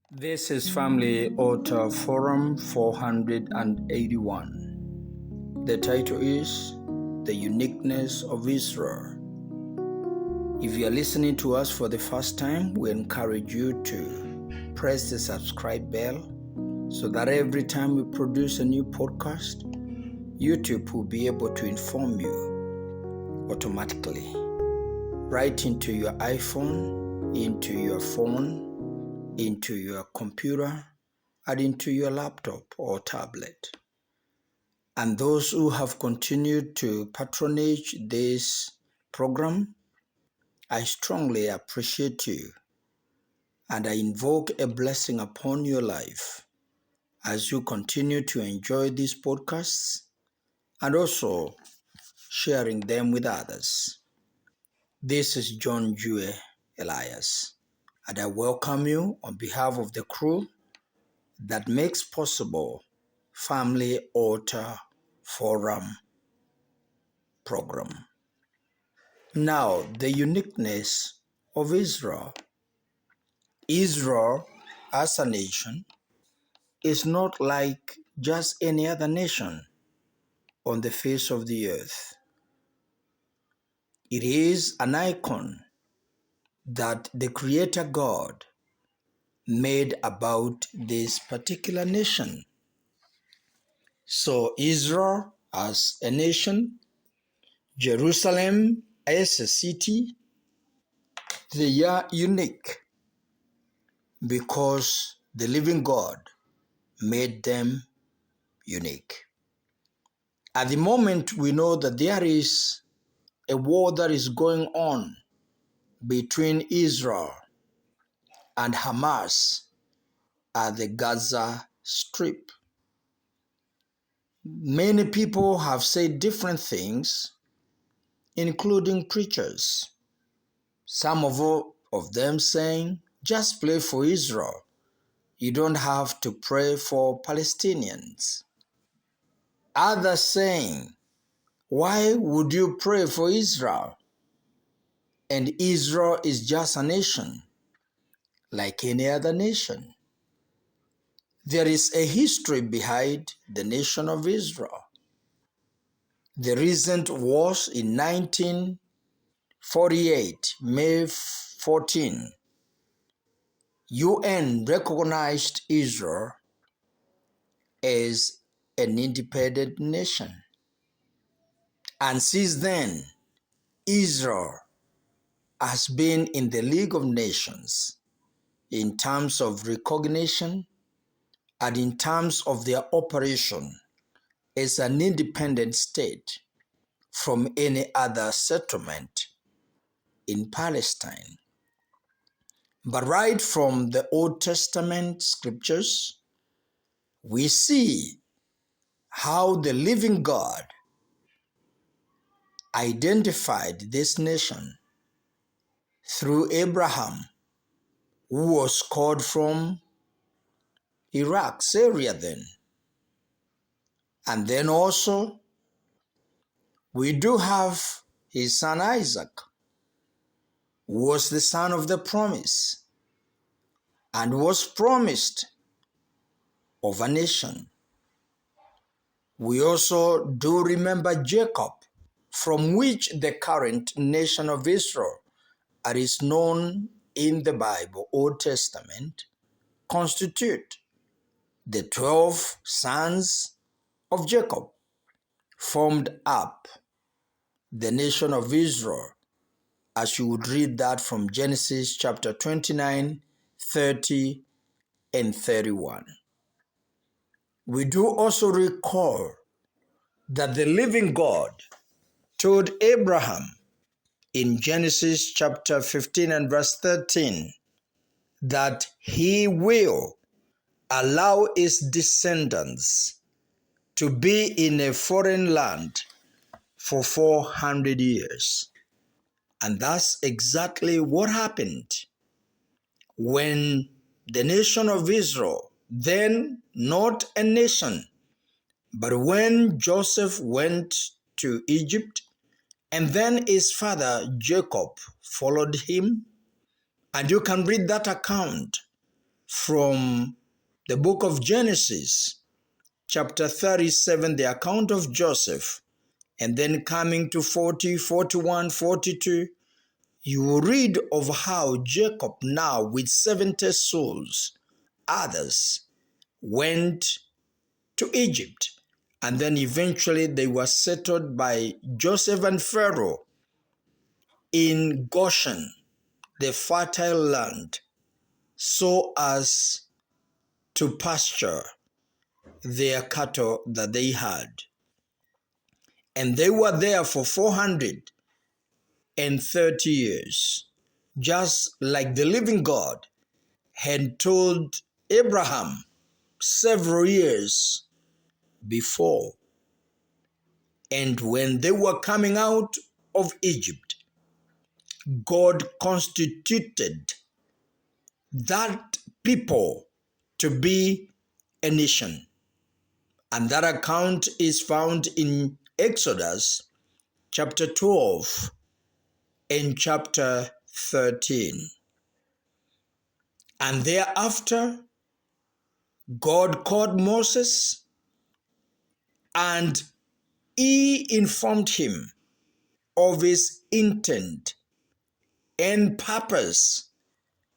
This is Family Author Forum 481. The title is The Uniqueness of Israel. If you are listening to us for the first time, we encourage you to press the subscribe bell so that every time we produce a new podcast, YouTube will be able to inform you automatically. Right into your iPhone, into your phone, into your computer, and into your laptop or tablet. And those who have continued to patronage this program, I strongly appreciate you, and I invoke a blessing upon your life as you continue to enjoy these podcasts and also sharing them with others. This is John Jue Elias, and I welcome you on behalf of the crew that makes possible Family Author Forum program. Now, the uniqueness of Israel. Israel as a nation is not like just any other nation on the face of the earth. It is an icon that the Creator God made about this particular nation. So Israel as a nation, Jerusalem as a city, they are unique because the living God made them unique. At the moment, we know that there is a war that is going on between Israel and Hamas at the Gaza Strip. Many people have said different things, including preachers. Some of them saying, just pray for Israel. You don't have to pray for Palestinians. Others saying, why would you pray for Israel? And Israel is just a nation, like any other nation. There is a history behind the nation of Israel. The recent wars in 1948, May 14, UN recognized Israel as an independent nation. And since then, Israel has been in the League of Nations in terms of recognition and in terms of their operation as an independent state from any other settlement in Palestine. But right from the Old Testament scriptures, we see how the living God identified this nation through Abraham, who was called from Iraq, Syria then. And then also, we do have his son Isaac, who was the son of the promise and was promised of a nation. We also do remember Jacob, from which the current nation of Israel, as is known in the Bible, Old Testament, constitute the 12 sons of Jacob, formed up the nation of Israel, as you would read that from Genesis chapter 29, 30, and 31. We do also recall that the living God told Abraham in Genesis chapter 15 and verse 13 that he will allow his descendants to be in a foreign land for 400 years. And that's exactly what happened when the nation of Israel, then not a nation, but when Joseph went to Egypt, and then his father Jacob followed him, and you can read that account from the book of Genesis, chapter 37, the account of Joseph, and then coming to 40, 41, 42, you will read of how Jacob, now with 70 souls, others, went to Egypt. And then eventually they were settled by Joseph and Pharaoh in Goshen, the fertile land, so as to pasture their cattle that they had. And they were there for 430 years, just like the living God had told Abraham several years before. And when they were coming out of Egypt, God constituted that people to be a nation. And that account is found in Exodus chapter 12 and chapter 13. And thereafter, God called Moses and he informed him of his intent and purpose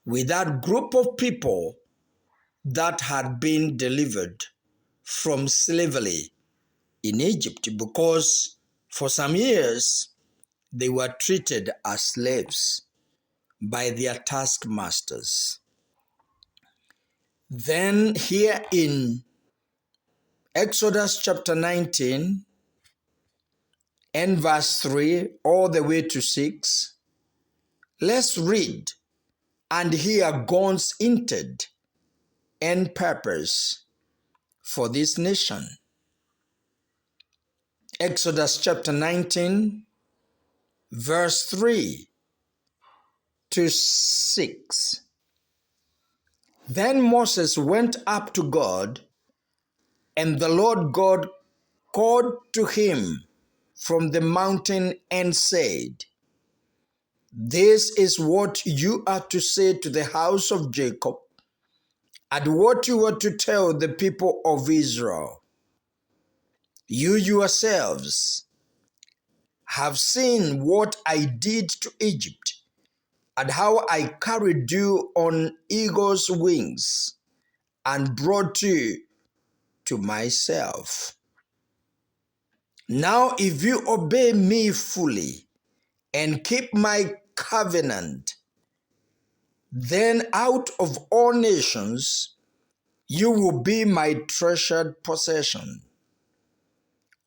with that group of people that had been delivered from slavery in Egypt, because for some years they were treated as slaves by their taskmasters. Then here in Exodus chapter 19 and verse 3 all the way to 6, let's read and hear God's intent and purpose for this nation. Exodus chapter 19, verse 3 to 6. Then Moses went up to God, and the Lord God called to him from the mountain and said, "This is what you are to say to the house of Jacob, and what you are to tell the people of Israel. You yourselves have seen what I did to Egypt, and how I carried you on eagle's wings and brought you to myself. Now, if you obey me fully and keep my covenant, then out of all nations you will be my treasured possession.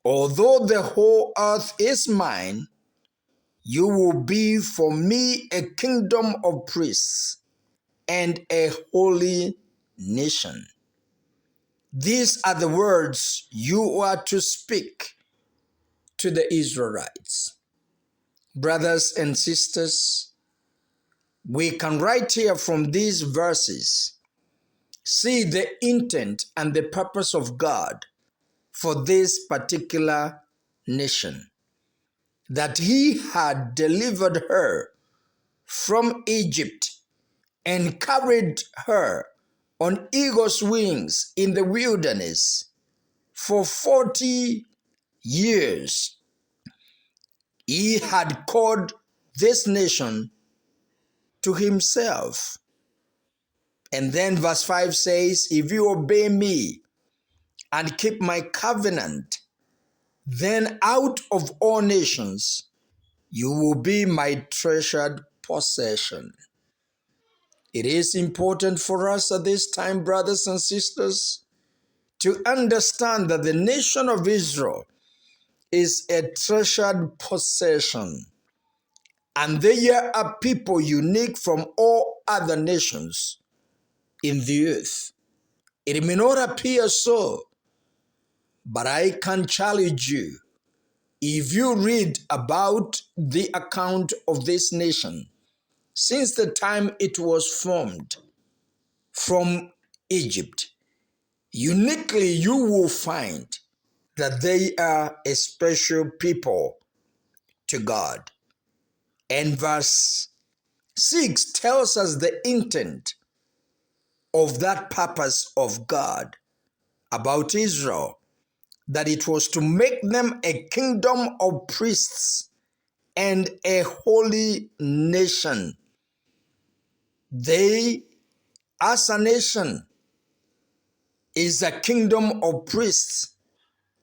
Although the whole earth is mine, you will be for me a kingdom of priests and a holy nation. These are the words you are to speak to the Israelites." Brothers and sisters, we can right here from these verses see the intent and the purpose of God for this particular nation, that he had delivered her from Egypt and carried her on eagle's wings in the wilderness for 40 years. He had called this nation to himself. And then verse 5 says, "If you obey me and keep my covenant, then out of all nations you will be my treasured possession." It is important for us at this time, brothers and sisters, to understand that the nation of Israel is a treasured possession. And they are a people unique from all other nations in the earth. It may not appear so, but I can challenge you. If you read about the account of this nation, since the time it was formed from Egypt, uniquely you will find that they are a special people to God. And verse 6 tells us the intent of that purpose of God about Israel, that it was to make them a kingdom of priests and a holy nation. They, as a nation, is a kingdom of priests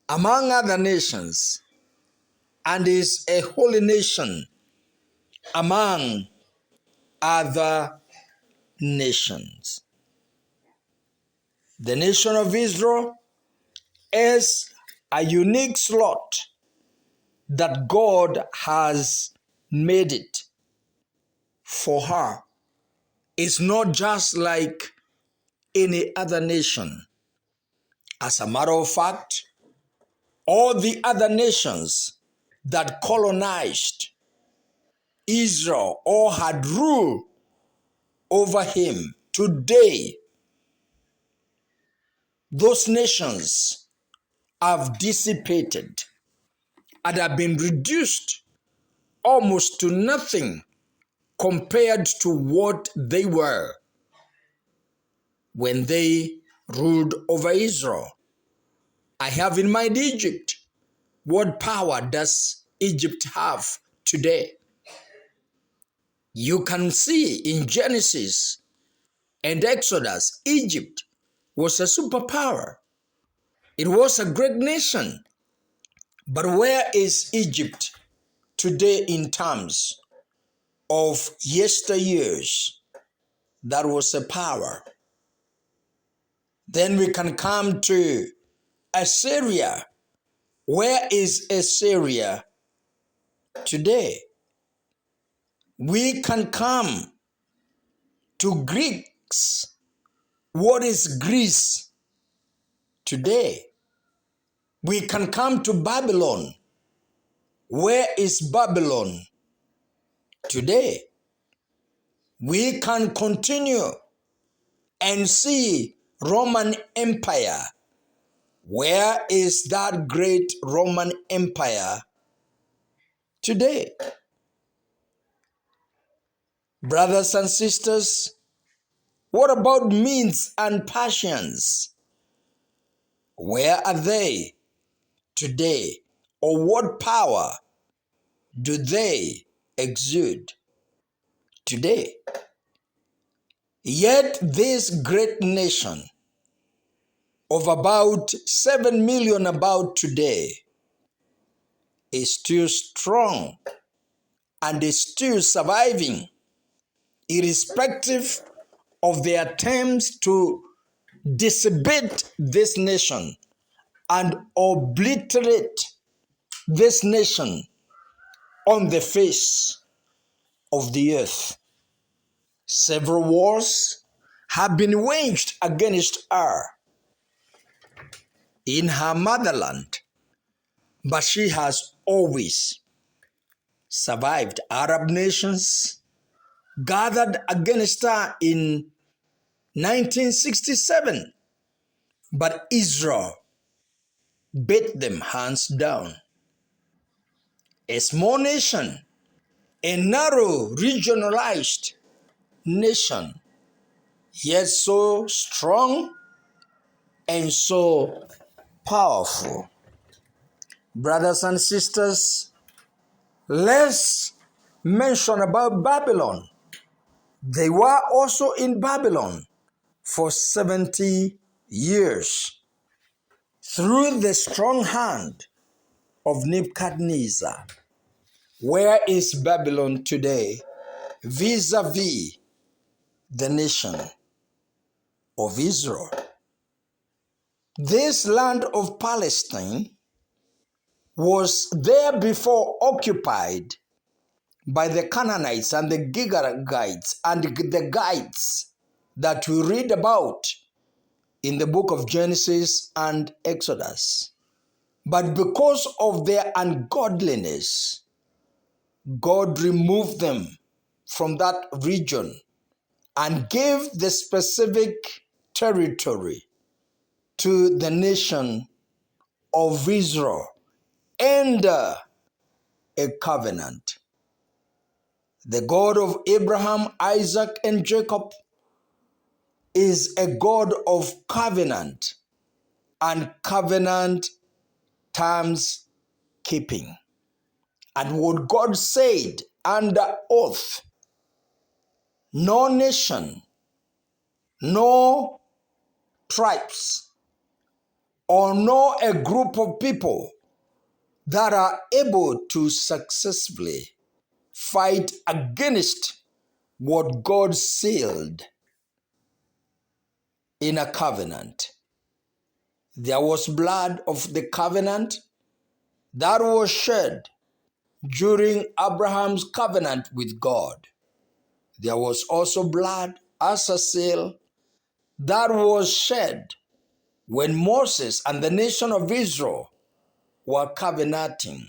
among other nations, and is a holy nation among other nations. The nation of Israel is a unique slot that God has made it for her. It's not just like any other nation. As a matter of fact, all the other nations that colonized Israel or had rule over him, today, those nations have dissipated and have been reduced almost to nothing compared to what they were when they ruled over Israel. I have in mind Egypt. What power does Egypt have today? You can see in Genesis and Exodus, Egypt was a superpower. It was a great nation. But where is Egypt today in terms of yesteryears? That was a power. Then we can come to Assyria. Where is Assyria today? We can come to Greeks. What is Greece today? We can come to Babylon. Where is Babylon today? We can continue and see Roman Empire. Where is that great Roman Empire today? Brothers and sisters, what about Medes and Persians? Where are they today? Or what power do they exude today? Yet this great nation of about 7 million about today is still strong and is still surviving, irrespective of the attempts to disabate this nation and obliterate this nation on the face of the earth. Several wars have been waged against her in her motherland, but she has always survived. Arab nations gathered against her in 1967, but Israel beat them hands down. A small nation, a narrow, regionalized nation, yet so strong and so powerful. Brothers and sisters, let's mention about Babylon. They were also in Babylon for 70 years through the strong hand of Nebuchadnezzar. Where is Babylon today vis-a-vis the nation of Israel? This land of Palestine was there before occupied by the Canaanites and the Gigagites and the Gites that we read about in the book of Genesis and Exodus. But because of their ungodliness, God removed them from that region and gave the specific territory to the nation of Israel under a covenant. The God of Abraham, Isaac, and Jacob is a God of covenant and covenant terms keeping. And what God said under oath, no nation, no tribes, or no a group of people that are able to successfully fight against what God sealed in a covenant. There was blood of the covenant that was shed during Abraham's covenant with God. There was also blood as a seal that was shed when Moses and the nation of Israel were covenanting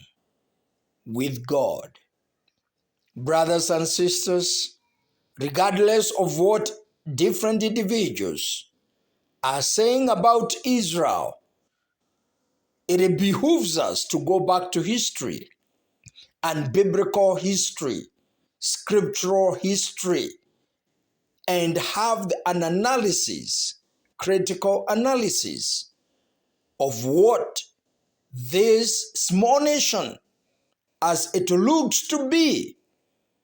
with God. Brothers and sisters, regardless of what different individuals are saying about Israel, it behooves us to go back to history and biblical history, scriptural history, and have an analysis, critical analysis of what this small nation, as it looks to be,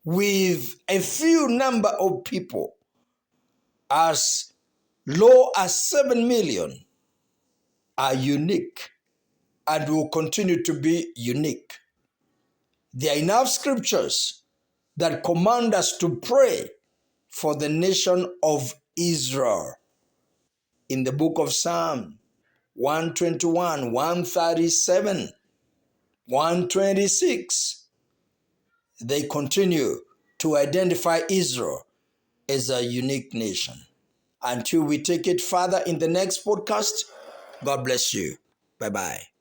with a few number of people, as low as 7 million, are unique and will continue to be unique. There are enough scriptures that command us to pray for the nation of Israel. In the book of Psalm 121, 137, 126, they continue to identify Israel as a unique nation. Until we take it further in the next podcast, God bless you. Bye-bye.